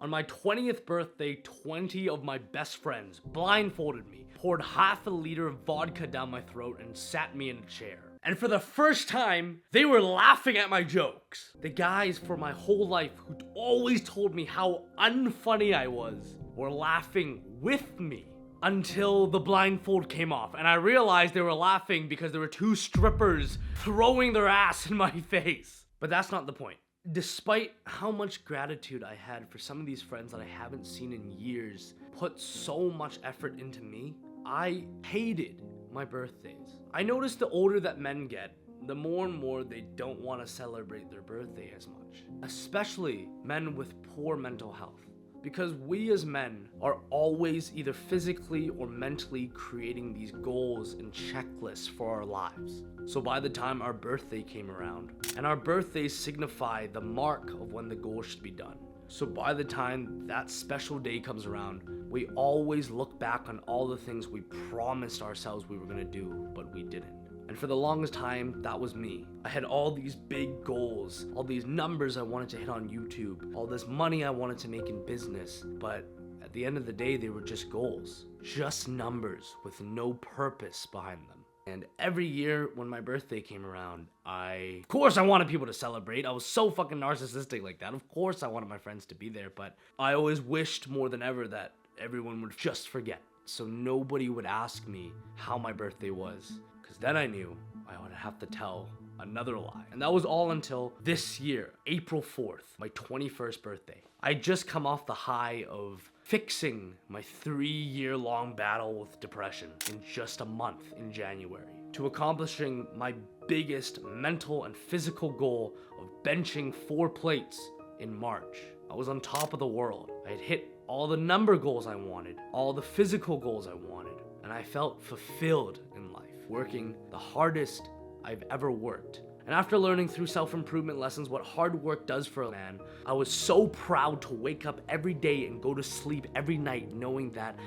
On my 20th birthday, 20 of my best friends blindfolded me, poured half a liter of vodka down my throat, and sat me in a chair. And for the first time, they were laughing at my jokes. The guys for my whole life who always told me how unfunny I was were laughing with me until the blindfold came off. And I realized they were laughing because there were two strippers throwing their ass in my face. But that's not the point. Despite how much gratitude I had for some of these friends that I haven't seen in years put so much effort into me, I hated my birthdays. I noticed the older that men get, the more and more they don't want to celebrate their birthday as much. Especially men with poor mental health. Because we as men are always either physically or mentally creating these goals and checklists for our lives. So by the time our birthday came around, and our birthdays signify the mark of when the goal should be done. So by the time that special day comes around, we always look back on all the things we promised ourselves we were gonna do, but we didn't. And for the longest time, that was me. I had all these big goals, all these numbers I wanted to hit on YouTube, all this money I wanted to make in business, but at the end of the day, they were just goals, just numbers with no purpose behind them. And every year when my birthday came around, of course I wanted people to celebrate. I was so fucking narcissistic like that. Of course I wanted my friends to be there, but I always wished more than ever that everyone would just forget. So nobody would ask me how my birthday was. Because then I knew I would have to tell another lie. And that was all until this year, April 4th, my 21st birthday. I just come off the high of fixing my 3-year-long battle with depression in just a month in January, to accomplishing my biggest mental and physical goal of benching 4 plates in March. I was on top of the world. I had hit all the number goals I wanted, all the physical goals I wanted, and I felt fulfilled in life, working the hardest I've ever worked. And after learning through self-improvement lessons what hard work does for a man, I was so proud to wake up every day and go to sleep every night knowing that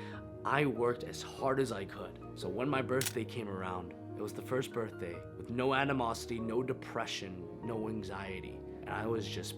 I worked as hard as I could. So when my birthday came around, it was the first birthday with no animosity, no depression, no anxiety, and I was just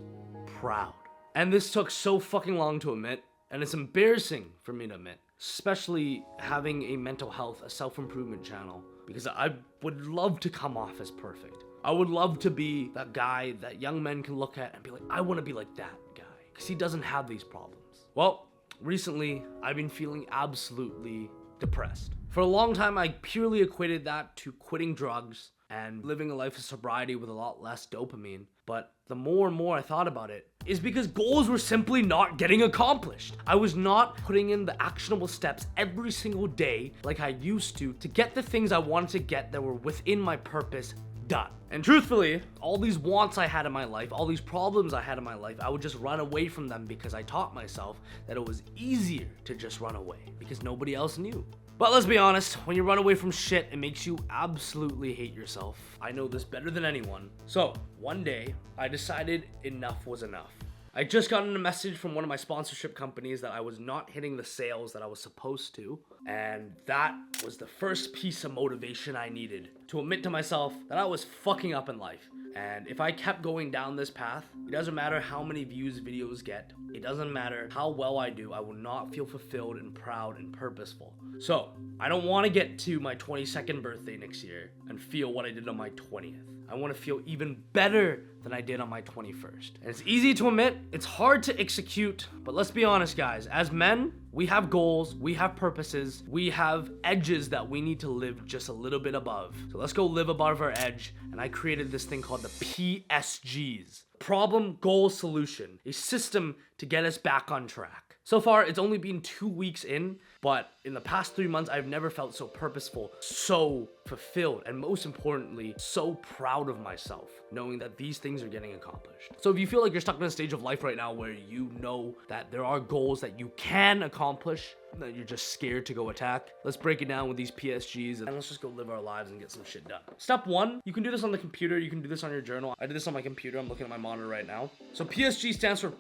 proud. And this took so fucking long to admit, and it's embarrassing for me to admit, especially having a mental health, a self-improvement channel, because I would love to come off as perfect. I would love to be that guy that young men can look at and be like, I want to be like that guy, because he doesn't have these problems. Well, recently, I've been feeling absolutely depressed. For a long time, I purely equated that to quitting drugs and living a life of sobriety with a lot less dopamine. But the more and more I thought about it, is because goals were simply not getting accomplished. I was not putting in the actionable steps every single day like I used to get the things I wanted to get that were within my purpose done. And truthfully, all these wants I had in my life, all these problems I had in my life, I would just run away from them because I taught myself that it was easier to just run away because nobody else knew. But let's be honest, when you run away from shit, it makes you absolutely hate yourself. I know this better than anyone. So, one day, I decided enough was enough. I just gotten a message from one of my sponsorship companies that I was not hitting the sales that I was supposed to. And that was the first piece of motivation I needed to admit to myself that I was fucking up in life. And if I kept going down this path, it doesn't matter how many views videos get. It doesn't matter how well I do. I will not feel fulfilled and proud and purposeful. So, I don't want to get to my 22nd birthday next year and feel what I did on my 20th. I want to feel even better than I did on my 21st. And it's easy to admit, it's hard to execute, but let's be honest, guys. As men, we have goals, we have purposes, we have edges that we need to live just a little bit above. So let's go live above our edge. And I created this thing called the PSGs. Problem, Goal, Solution. A system to get us back on track. So far, it's only been 2 weeks in, but in the past 3 months, I've never felt so purposeful, so fulfilled, and most importantly, so proud of myself, knowing that these things are getting accomplished. So if you feel like you're stuck in a stage of life right now where you know that there are goals that you can accomplish, that you're just scared to go attack, let's break it down with these PSGs and let's just go live our lives and get some shit done. Step 1, you can do this on the computer, you can do this on your journal. I did this on my computer, I'm looking at my monitor right now. So PSG stands for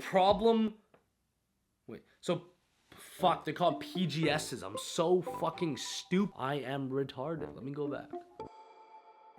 Fuck, they're called PGSs. I'm so fucking stupid. I am retarded. Let me go back.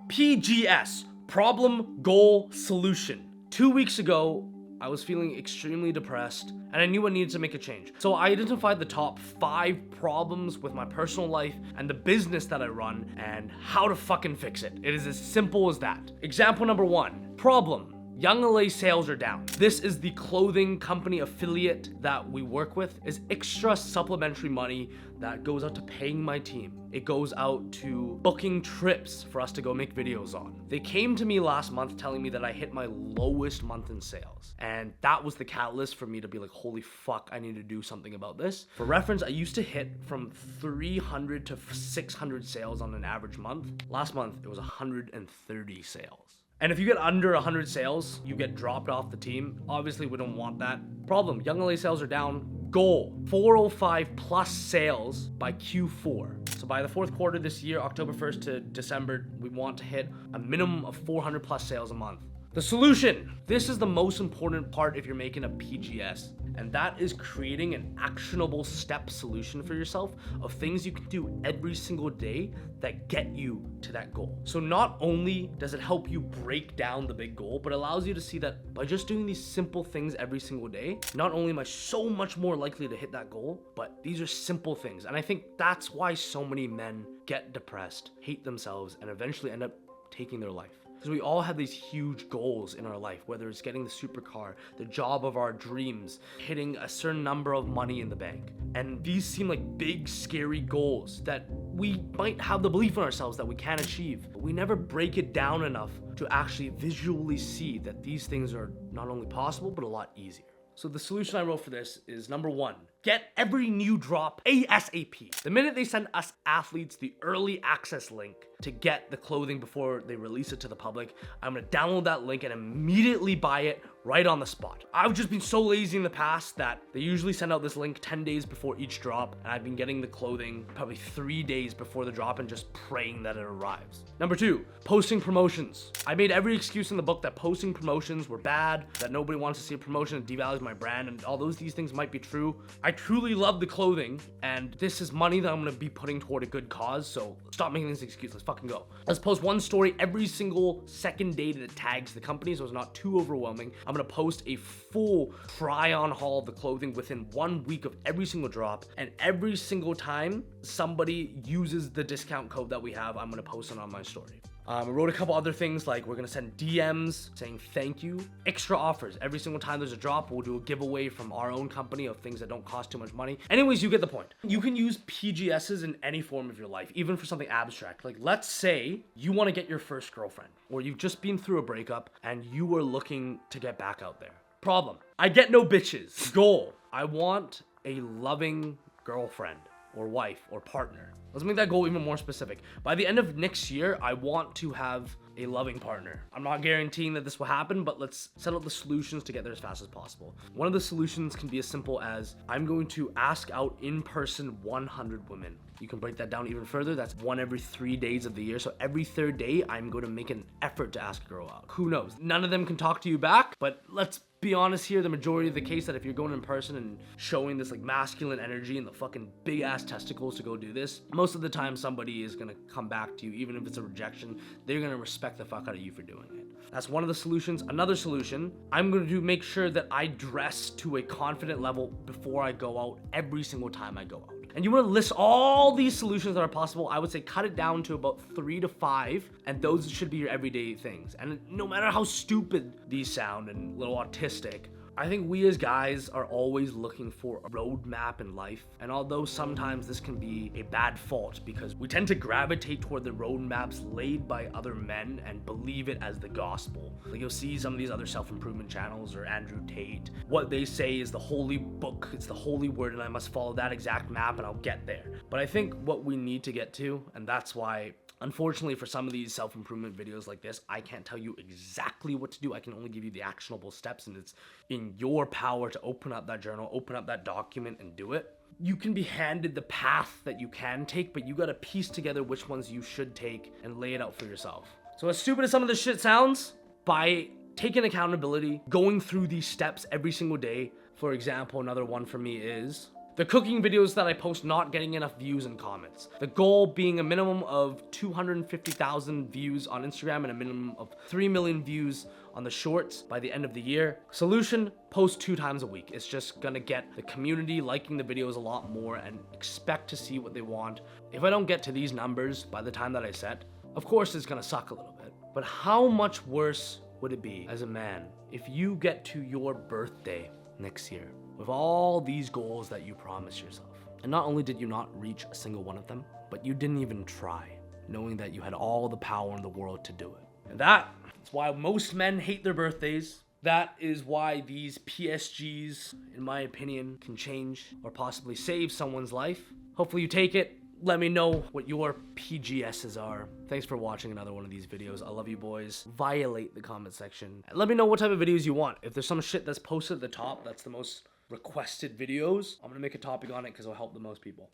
PGS, Problem, Goal, Solution. 2 weeks ago, I was feeling extremely depressed, and I knew I needed to make a change. So I identified the top 5 problems with my personal life and the business that I run and how to fucking fix it. It is as simple as that. Example number 1, problem. Young LA sales are down. This is the clothing company affiliate that we work with. Is extra supplementary money that goes out to paying my team. It goes out to booking trips for us to go make videos on. They came to me last month telling me that I hit my lowest month in sales. And that was the catalyst for me to be like, holy fuck, I need to do something about this. For reference, I used to hit from 300 to 600 sales on an average month. Last month, it was 130 sales. And if you get under 100 sales, you get dropped off the team. Obviously, we don't want that. Problem, Young LA sales are down. Goal, 405 plus sales by Q4. So by the 4th quarter this year, October 1st to December, we want to hit a minimum of 400 plus sales a month. The solution. This is the most important part if you're making a PGS, and that is creating an actionable step solution for yourself of things you can do every single day that get you to that goal. So not only does it help you break down the big goal, but allows you to see that by just doing these simple things every single day, not only am I so much more likely to hit that goal, but these are simple things. And I think that's why so many men get depressed, hate themselves, and eventually end up taking their life. Because we all have these huge goals in our life, whether it's getting the supercar, the job of our dreams, hitting a certain number of money in the bank. And these seem like big, scary goals that we might have the belief in ourselves that we can achieve. But we never break it down enough to actually visually see that these things are not only possible, but a lot easier. So the solution I wrote for this is number 1, get every new drop ASAP. The minute they send us athletes the early access link to get the clothing before they release it to the public, I'm gonna download that link and immediately buy it right on the spot. I've just been so lazy in the past that they usually send out this link 10 days before each drop, and I've been getting the clothing probably 3 days before the drop and just praying that it arrives. Number 2, posting promotions. I made every excuse in the book that posting promotions were bad, that nobody wants to see a promotion, it devalues my brand, and although these things might be true, I truly love the clothing, and this is money that I'm gonna be putting toward a good cause, so stop making these excuses, let's fucking go. Let's post one story every single second day that tags the company, so it's not too overwhelming. I'm gonna post a full try-on haul of the clothing within 1 week of every single drop, and every single time somebody uses the discount code that we have, I'm gonna post it on my story. I wrote a couple other things like we're gonna send DMs saying thank you, extra offers. Every single time there's a drop, we'll do a giveaway from our own company of things that don't cost too much money. Anyways, you get the point. You can use PGSs in any form of your life, even for something abstract. Like let's say you wanna get your first girlfriend, or you've just been through a breakup and you are looking to get back out there. Problem, I get no bitches. Goal, I want a loving girlfriend or wife or partner. Let's make that goal even more specific. By the end of next year, I want to have a loving partner. I'm not guaranteeing that this will happen, but let's set out the solutions to get there as fast as possible. One of the solutions can be as simple as I'm going to ask out in person 100 women. You can break that down even further. That's 1 every 3 days of the year. So every 3rd day, I'm going to make an effort to ask a girl out. Who knows? None of them can talk to you back, but let's be honest here, the majority of the case that if you're going in person and showing this like masculine energy and the fucking big ass testicles to go do this, most of the time somebody is gonna come back to you, even if it's a rejection, they're gonna respect the fuck out of you for doing it. That's one of the solutions. Another solution, I'm gonna make sure that I dress to a confident level before I go out every single time I go out. And you want to list all these solutions that are possible. I would say cut it down to about 3 to 5, and those should be your everyday things. And no matter how stupid these sound and a little autistic, I think we as guys are always looking for a roadmap in life. And although sometimes this can be a bad fault because we tend to gravitate toward the roadmaps laid by other men and believe it as the gospel. Like you'll see some of these other self-improvement channels or Andrew Tate. What they say is the holy book, it's the holy word, and I must follow that exact map and I'll get there. But I think what we need to get to, and that's why unfortunately, for some of these self-improvement videos like this, I can't tell you exactly what to do. I can only give you the actionable steps, and it's in your power to open up that journal, open up that document, and do it. You can be handed the path that you can take, but you gotta piece together which ones you should take and lay it out for yourself. So as stupid as some of this shit sounds, by taking accountability, going through these steps every single day, for example, another one for me is The cooking videos that I post not getting enough views and comments. The goal being a minimum of 250,000 views on Instagram and a minimum of 3 million views on the shorts by the end of the year. Solution, post 2 times a week. It's just gonna get the community liking the videos a lot more and expect to see what they want. If I don't get to these numbers by the time that I set, of course it's gonna suck a little bit. But how much worse would it be as a man if you get to your birthday next year with all these goals that you promised yourself, and not only did you not reach a single one of them, but you didn't even try, knowing that you had all the power in the world to do it? And that's why most men hate their birthdays. That is why these PSGs, in my opinion, can change or possibly save someone's life. Hopefully you take it. Let me know what your PGSs are. Thanks for watching another one of these videos. I love you boys. Violate the comment section. And let me know what type of videos you want. If there's some shit that's posted at the top that's the most requested videos, I'm gonna make a topic on it because it'll help the most people.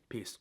Peace.